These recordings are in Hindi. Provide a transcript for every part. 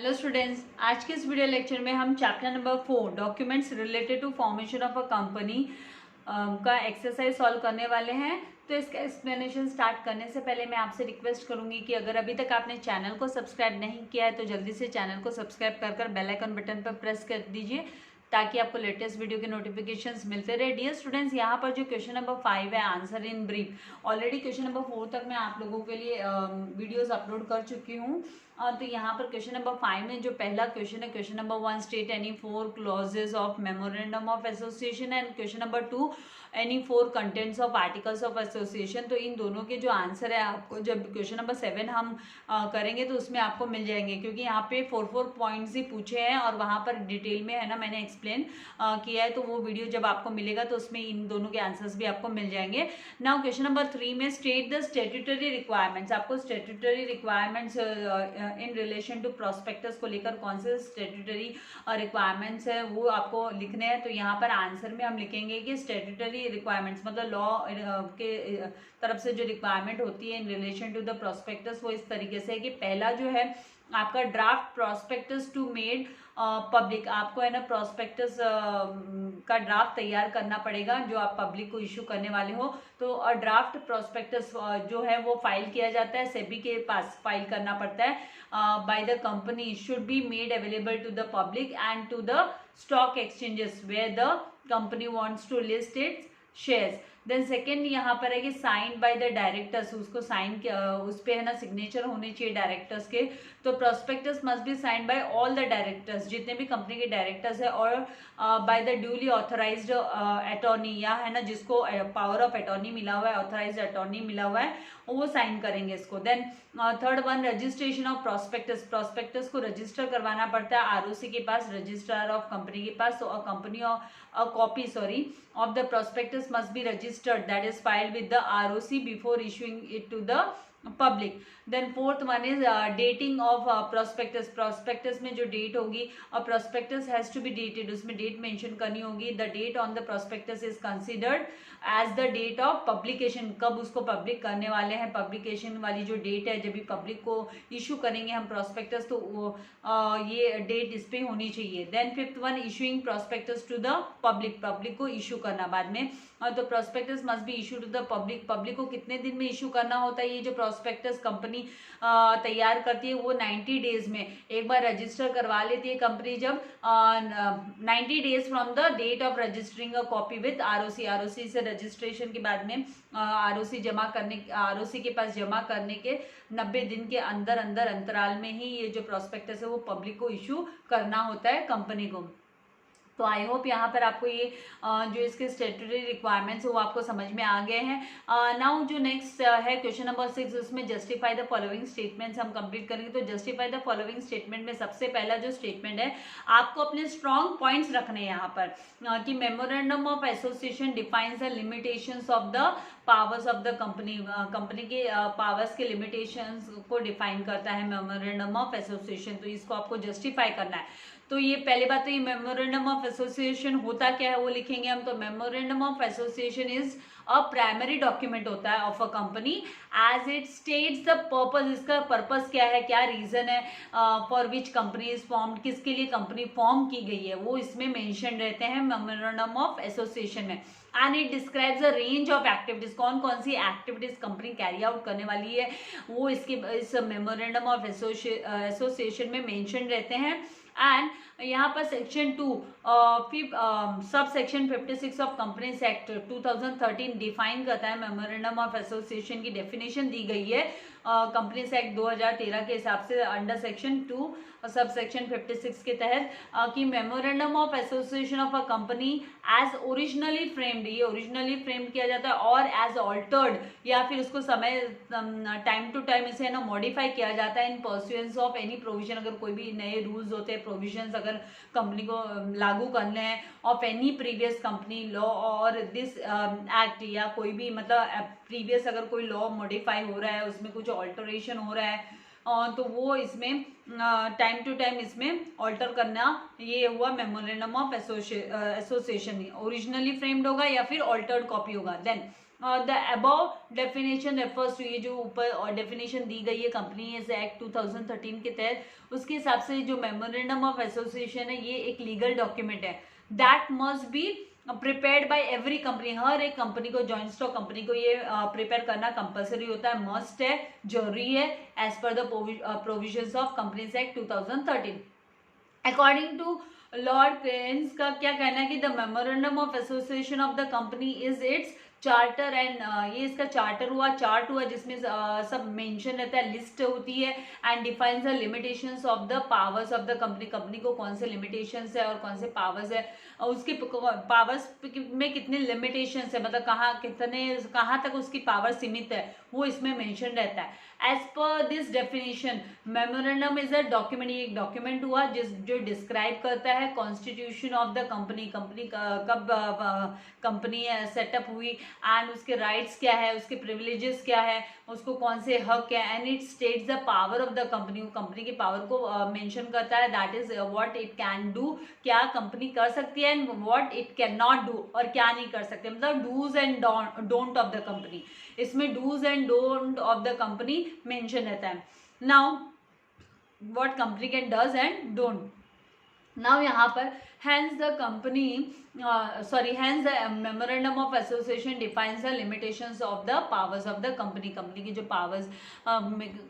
हेलो स्टूडेंट्स, आज के इस वीडियो लेक्चर में हम chapter number 4 documents related to formation of a company का एक्सरसाइज सॉल्व करने वाले हैं। तो इसका एक्सप्लेनेशन स्टार्ट करने से पहले मैं आपसे रिक्वेस्ट करूंगी कि अगर अभी तक आपने चैनल को सब्सक्राइब नहीं किया है तो जल्दी से चैनल को सब्सक्राइब कर बेल आइकन बटन पर प्रेस कर दीजिए ताकि आपको लेटेस्ट वीडियो के नोटिफिकेशंस मिलते रहे। डियर स्टूडेंट्स, यहाँ पर जो क्वेश्चन नंबर 5 है, answer in brief, already question number 4 तक मैं आप लोगों के लिए वीडियोस अपलोड कर चुकी हूँ। तो यहाँ पर क्वेश्चन नंबर 5 में जो पहला क्वेश्चन है, question number 1, state any 4 clauses of memorandum of association, and question number 2, any 4 contents of articles of association. तो इन दोनों के जो आंसर है आपको जब क्वेश्चन नंबर 7 हम करेंगे तो उसमें आपको मिल जाएंगे, क्योंकि यहाँ पे 4 पॉइंट्स ही पूछे हैं और वहाँ पर डिटेल में है ना मैंने एक्सप्लेन किया है। तो वो वीडियो जब आपको मिलेगा तो उसमें इन दोनों के आंसर्स भी आपको मिल जाएंगे। नाउ क्वेश्चन नंबर 3 में स्टेट द स्टैट्यूटरी रिक्वायरमेंट्स, आपको statutory requirements in relation to prospectus को लेकर कौन से स्टैट्यूटरी रिक्वायरमेंट्स है वो आपको लिखने हैं। तो यहाँ पर आंसर में हम लिखेंगे कि स्टैट्यूटरी रिक्वायरमेंट्स मतलब लॉ के तरफ से जो रिक्वायरमेंट होती है in relation to the prospectus, वो इस तरीके से है कि पहला जो है आपका draft prospectus to made public, आपको है ना प्रोस्पेक्टस का ड्राफ्ट तैयार करना पड़ेगा जो आप पब्लिक को इशू करने वाले हो। तो ड्राफ्ट प्रोस्पेक्टस जो है वो फाइल किया जाता है, सेबी के पास फाइल करना पड़ता है by the company, should be made available to the public and to the stock exchanges where the company wants to list its shares. Then second यहाँ पर है कि साइंड बाय द डायरेक्टर्स, उसको साइन उस पे है ना सिग्नेचर होने चाहिए डायरेक्टर्स के। तो prospectus must be signed by all the directors, जितने भी कंपनी के डायरेक्टर्स है, और by the duly authorised attorney, या है ना जिसको पावर ऑफ अटॉर्नी मिला हुआ है, ऑथराइज्ड अटॉर्नी मिला हुआ है, वो साइन करेंगे इसको। Then third one, registration of prospectus, prospectus को रजिस्टर करवाना पड़ता है आरओसी के पास, रजिस्ट्रार ऑफ कंपनी के पास। तो company a copy of the prospectus must be registered, that is filed with the ROC before issuing it to the public. Then fourth one is dating of prospectus, prospectus में जो date होगी और prospectus has to be dated, उसमें date mention करनी होगी। The date on the prospectus is considered as the date of publication, कब उसको public करने वाले हैं, publication वाली जो date है जब भी public को issue करेंगे हम prospectus, तो वो ये date इस पे होनी चाहिए। Then fifth one, issuing prospectus to the public, public को issue करना बाद में। तो prospectus must be issued to the public, public को कितने दिन में issue करना होता है? ये जो prospectus कंपनी तैयार करती है वो 90 डेज में एक बार रजिस्टर करवा लेती है कंपनी, जब 90 days from the date of registering a copy with ROC, ROC से रजिस्ट्रेशन के बाद में आरओसी जमा करने, आरओसी के पास जमा करने के 90 दिन के अंदर अंतराल में ही ये जो प्रोस्पेक्टस है वो पब्लिक को इशू करना होता है कंपनी को। तो आई होप यहाँ पर आपको ये जो इसके स्टैट्यूटरी रिक्वायरमेंट्स वो आपको समझ में आ गए हैं। नाउ जो नेक्स्ट है क्वेश्चन नंबर 6, उसमें जस्टिफाई द फॉलोइंग स्टेटमेंट्स हम कंप्लीट करेंगे। तो जस्टिफाई द फॉलोइंग स्टेटमेंट में सबसे पहला जो स्टेटमेंट है, आपको अपने स्ट्रॉन्ग पॉइंट्स रखने हैं यहाँ पर कि memorandum of association defines the limitations of the powers of the company, company के पावर्स के लिमिटेशंस को डिफाइन करता है मेमोरेंडम ऑफ एसोसिएशन। तो इसको आपको जस्टिफाई करना है। तो ये पहली बात तो ये मेमोरेंडम ऑफ एसोसिएशन होता क्या है वो लिखेंगे हम। तो memorandum of association is a primary document होता है of a company as it states the purpose, इसका पर्पस क्या है, क्या रीजन है, for which company is formed, किसके लिए कंपनी फॉर्म की गई है, वो इसमें मेंशन रहते हैं मेमोरेंडम ऑफ एसोसिएशन में। And it describes a range of activities, कौन कौन सी एक्टिविटीज कंपनी कैरी आउट करने वाली है वो इसके इस मेमोरेंडम ऑफ एसोसिएशन में मेंशन रहते हैं। एंड यहाँ पर section 2 sub section 56 of companies act 2013 define करता है मेमोरेंडम ऑफ एसोसिएशन की डेफिनेशन दी गई है कंपनीज एक्ट 2013 के हिसाब से अंडर सेक्शन 2 सब सेक्शन 56 के तहत कि memorandum of association of a company as originally framed, ये ओरिजिनली फ्रेम्ड किया जाता है, और एज ऑल्टर्ड या फिर उसको समय टाइम टू टाइम इसे ना मॉडिफाई किया जाता है इन परस्यूएंस ऑफ एनी प्रोविजन, अगर कोई भी नए रूल्स होते हैं, प्रोविजंस अगर कंपनी को लागू करने हैं of any previous company law और दिस एक्ट, या कोई भी मतलब प्रीवियस अगर कोई लॉ मॉडिफाई हो रहा है, उसमें कुछ ऑल्टरेशन हो रहा है, तो वो इसमें टाइम टू टाइम इसमें ऑल्टर करना, ये हुआ memorandum of association. Originally framed होगा या फिर ऑल्टर्ड कॉपी होगा। Then the above definition refers to, ये जो ऊपर डेफिनेशन दी गई है कंपनीज एक्ट 2013 के तहत, उसके हिसाब से जो मेमोरेंडम ऑफ एसोसिएशन है ये एक लीगल डॉक्यूमेंट है that must be prepared by every company. हर एक कंपनी को, जॉइंट स्टॉक कंपनी को ये प्रिपेयर करना कंपलसरी होता है, मस्ट है, जरूरी है, as per the provisions of companies act 2013। According to Lord Cairns का क्या कहना है कि the memorandum of association of the company is its charter and, ये इसका चार्टर हुआ, चार्ट हुआ, जिसमें सब मेंशन रहता है, लिस्ट होती है, and defines the limitations of the powers of the company. Company को कौन से लिमिटेशंस है और कौन से पावर्स है, और उसके पावर्स में कितने लिमिटेशंस है, मतलब कहाँ तक उसकी पावर सीमित है, वो इसमें मेंशन रहता है। As per this definition memorandum is a document, ये एक डॉक्यूमेंट हुआ जो डिस्क्राइब करता है कॉन्स्टिट्यूशन ऑफ द कंपनी, कब कंपनी सेटअप हुई, एंड उसके राइट्स क्या है, उसके प्रिविलेजेस क्या है, उसको कौन से हक है, and it states the power of the company, company की पावर को मेंशन करता है, that is what it can do, क्या कंपनी कर सकती है, and what it can not do, और क्या नहीं कर सकते, मतलब dos and don't of the company. इसमें dos and don't of the company mention रहता है। Now what company can does and don't. Now यहाँ पर hence the memorandum of association defines the limitations of the powers of the company, company की जो पावर्स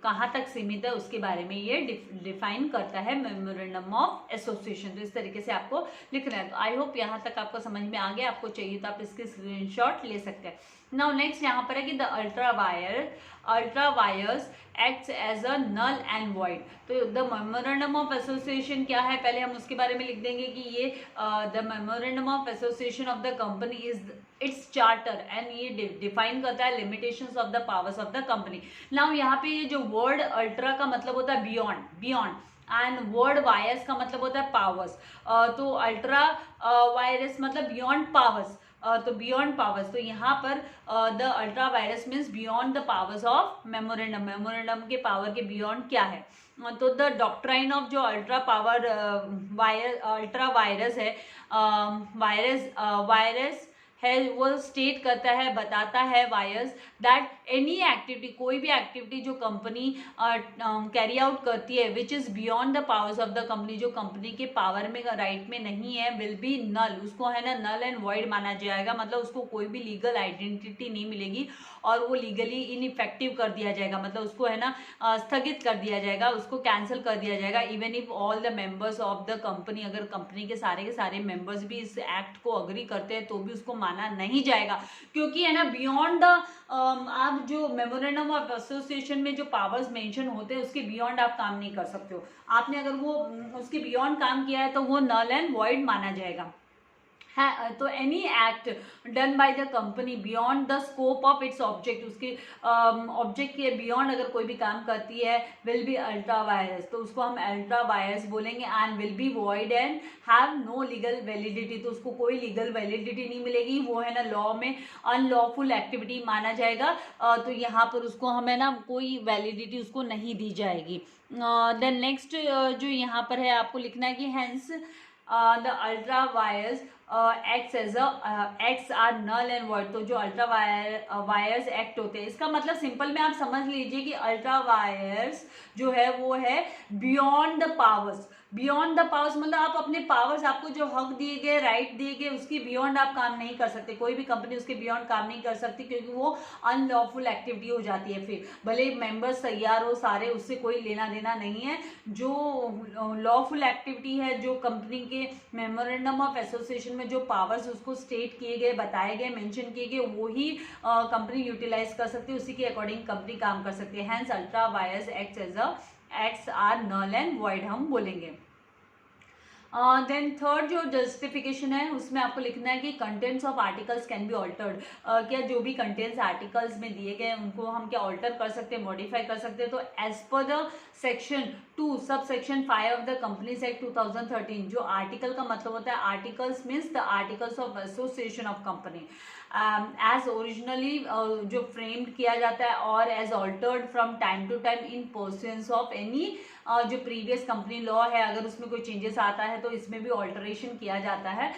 कहाँ तक सीमित है उसके बारे में ये डिफाइन करता है मेमोरेंडम ऑफ एसोसिएशन। तो इस तरीके से आपको लिखना है। तो आई होप यहाँ तक आपको समझ में आ गया, आपको चाहिए तो आप इसके स्क्रीनशॉट ले सकते हैं। नाउ नेक्स्ट यहाँ पर है कि the ultra vires acts as a null and void. तो द मेमोरेंडम ऑफ एसोसिएशन क्या है, पहले हम उसके बारे में लिख देंगे कि ये the memorandum of association of the company is its charter, and ये डिफाइन करता है limitations of the powers of the company. Now यहाँ पे ये जो वर्ड अल्ट्रा का मतलब होता है बियॉन्ड, एंड वर्ड वायर्स का मतलब होता है पावर्स। तो अल्ट्रा वायरस मतलब बियॉन्ड पावर्स, तो बियॉन्ड पावर्स, तो यहाँ पर the ultra vires means beyond the powers of memorandum, memorandum के पावर के बियॉन्ड क्या है। तो द डॉक्ट्राइन ऑफ जो अल्ट्रा वायरस है, वायरस है, वो स्टेट करता है, बताता है वायर्स दैट एनी एक्टिविटी, कोई भी एक्टिविटी जो कंपनी कैरी आउट करती है which is beyond the powers of the company, जो कंपनी के पावर में राइट में नहीं है, विल बी नल, उसको है ना नल एंड वॉइड माना जाएगा, मतलब उसको कोई भी लीगल आइडेंटिटी नहीं मिलेगी और वो लीगली इनइफेक्टिव कर दिया जाएगा, मतलब उसको है ना स्थगित कर दिया जाएगा, उसको कैंसिल कर दिया जाएगा। Even if all the members of the company, अगर कंपनी के सारे मेंबर्स भी इस एक्ट को अग्री करते हैं तो भी उसको माना नहीं जाएगा, क्योंकि है ना बियॉन्ड द आप जो मेमोरेंडम ऑफ एसोसिएशन में जो पावर्स मेंशन होते हैं उसके बियॉन्ड आप काम नहीं कर सकते हो। आपने अगर वो उसके बियॉन्ड काम किया है तो वो नल एंड वॉइड माना जाएगा। है तो any act done by the company beyond the scope of its object, उसके ऑब्जेक्ट के बियॉन्ड अगर कोई भी काम करती है विल बी अल्ट्रा वायरस, तो उसको हम अल्ट्रा वायरस बोलेंगे। And will be void and have no legal validity, तो उसको कोई लीगल वैलिडिटी नहीं मिलेगी, वो है ना लॉ में अनलॉफुल एक्टिविटी माना जाएगा। तो यहाँ पर उसको हमें ना कोई वैलिडिटी उसको नहीं दी जाएगी। देन नेक्स्ट जो यहाँ पर है आपको लिखना है कि hence the ultra vires acts as acts are null and void. तो जो अल्ट्रा वायर्स एक्ट होते हैं, इसका मतलब सिंपल में आप समझ लीजिए कि अल्ट्रा वायर्स जो है वो है beyond the powers. Beyond the powers मतलब आप अपने पावर्स, आपको जो हक दिए गए, राइट दिए गए, उसके बियॉन्ड आप काम नहीं कर सकते। कोई भी कंपनी उसके बियॉन्ड काम नहीं कर सकती, क्योंकि वो अनलॉफुल एक्टिविटी हो जाती है। फिर भले मेंबर्स तैयार हो सारे, उससे कोई लेना देना नहीं है। जो लॉफुल एक्टिविटी है, जो कंपनी के मेमोरेंडम ऑफ एसोसिएशन में जो पावर्स उसको स्टेट किए गए, बताए गए, मेंशन किए गए, वही कंपनी यूटिलाइज कर सकती है, उसी के अकॉर्डिंग कंपनी काम कर सकती है। Hence ultra vires acts are null and void हम बोलेंगे। देन थर्ड जो जस्टिफिकेशन है उसमें आपको लिखना है कि contents of articles can be altered. क्या जो भी कंटेंट्स आर्टिकल्स में दिए गए उनको हम क्या ऑल्टर कर सकते हैं, मॉडिफाई कर सकते हैं। तो as per the section 2 sub section 5 of the companies act 2013। जो आर्टिकल का मतलब होता है, articles means the articles of association of company, as originally जो फ्रेम्ड किया जाता है और as altered from time to time in pursuance of any जो प्रीवियस कंपनी लॉ है, अगर उसमें कोई चेंजेस आता है तो इसमें भी ऑल्टरेशन किया जाता है।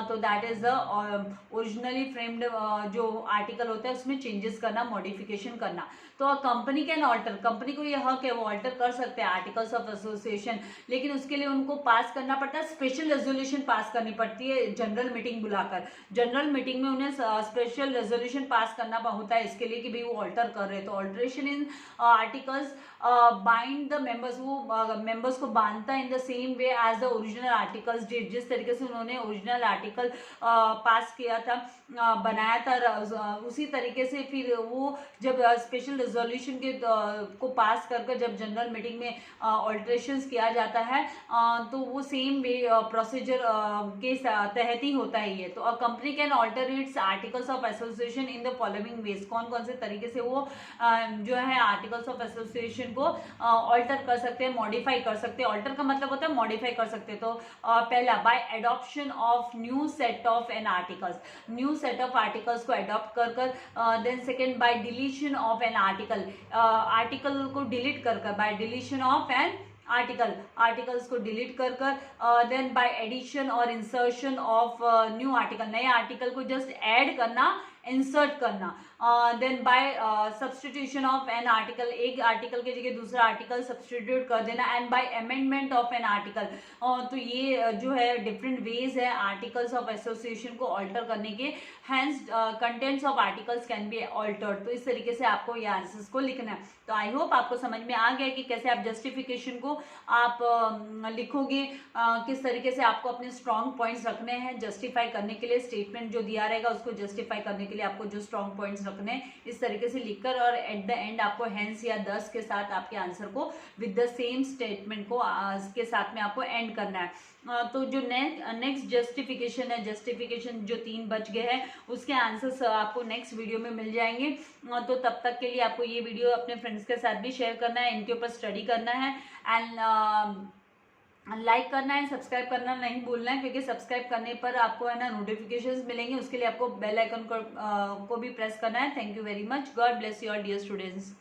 तो that is the originally framed जो आर्टिकल होता है उसमें चेंजेस करना, मॉडिफिकेशन करना। तो कंपनी कैन ऑल्टर, कंपनी को ये हक है, वो ऑल्टर कर सकते हैं आर्टिकल्स ऑफ एसोसिएशन, लेकिन उसके लिए उनको पास करना पड़ता है, स्पेशल रेजोल्यूशन पास करनी पड़ती है जनरल मीटिंग बुलाकर। जनरल मीटिंग में उन्हें स्पेशल रेजोल्यूशन पास करना होता है इसके लिए कि भाई वो ऑल्टर कर रहे हैं। तो alteration in articles bind the members, वो मेंबर्स को बांधता है in the same way as the original articles did, जिस तरीके से उन्होंने ओरिजिनल आर्टिकल पास किया था, बनाया था, उसी तरीके से फिर वो जब स्पेशल रेजोल्यूशन के को पास करके जब जनरल मीटिंग में ऑल्टरेशंस किया जाता है तो वो सेम वे प्रोसीजर के तहत ही होता है ये। तो a company can alter its articles of association in the following ways, कौन कौन से तरीके से वो जो है आर्टिकल्स ऑफ एसोसिएशन को ऑल्टर कर सकते हैं, मॉडिफाई कर सकते हैं। ऑल्टर का मतलब होता है मॉडिफाई कर सकते हैं। तो पहला, by adoption of new set of an articles, new set of articles को अडॉप्ट कर कर। Then second, by deletion of an article, article को डिलीट कर कर, by deletion of an articles को डिलीट कर कर। देन बाय एडिशन और इंसर्शन ऑफ न्यू आर्टिकल, नए आर्टिकल को जस्ट ऐड करना, इंसर्ट करना। Then by substitution of an article, एक आर्टिकल की जगह दूसरा आर्टिकल सब्सटीट्यूट कर देना। And by amendment of an article, तो ये जो है डिफरेंट वेज है आर्टिकल्स ऑफ एसोसिएशन को ऑल्टर करने के। Hence contents of articles can be altered. तो इस तरीके से आपको ये आंसर्स को लिखना है। तो आई होप आपको समझ में आ गया कि कैसे आप जस्टिफिकेशन को आप लिखोगे, किस तरीके से आपको अपने स्ट्रॉन्ग पॉइंट्स रखने हैं जस्टिफाई करने के लिए। स्टेटमेंट जो दिया रहेगा उसको जस्टिफाई करने के लिए आपको जो स्ट्रॉन्ग पॉइंट्स रखने हैं इस तरीके से लिखकर, और एट द एंड आपको हैंस या दस के साथ आपके आंसर को विद द सेम स्टेटमेंट को के साथ में आपको एंड करना है। तो जो नेक्स्ट जस्टिफिकेशन है, जस्टिफिकेशन जो 3 बच गए हैं उसके आंसर्स आपको नेक्स्ट वीडियो में मिल जाएंगे। तो तब तक के लिए आपको ये वीडियो अपने फ्रेंड्स के साथ भी शेयर करना है, इनके ऊपर स्टडी करना है, एंड लाइक करना है, सब्सक्राइब करना नहीं भूलना है, क्योंकि सब्सक्राइब करने पर आपको है ना नोटिफिकेशंस मिलेंगे। उसके लिए आपको बेल आइकन को भी प्रेस करना है। Thank you very much. God bless you all dear students.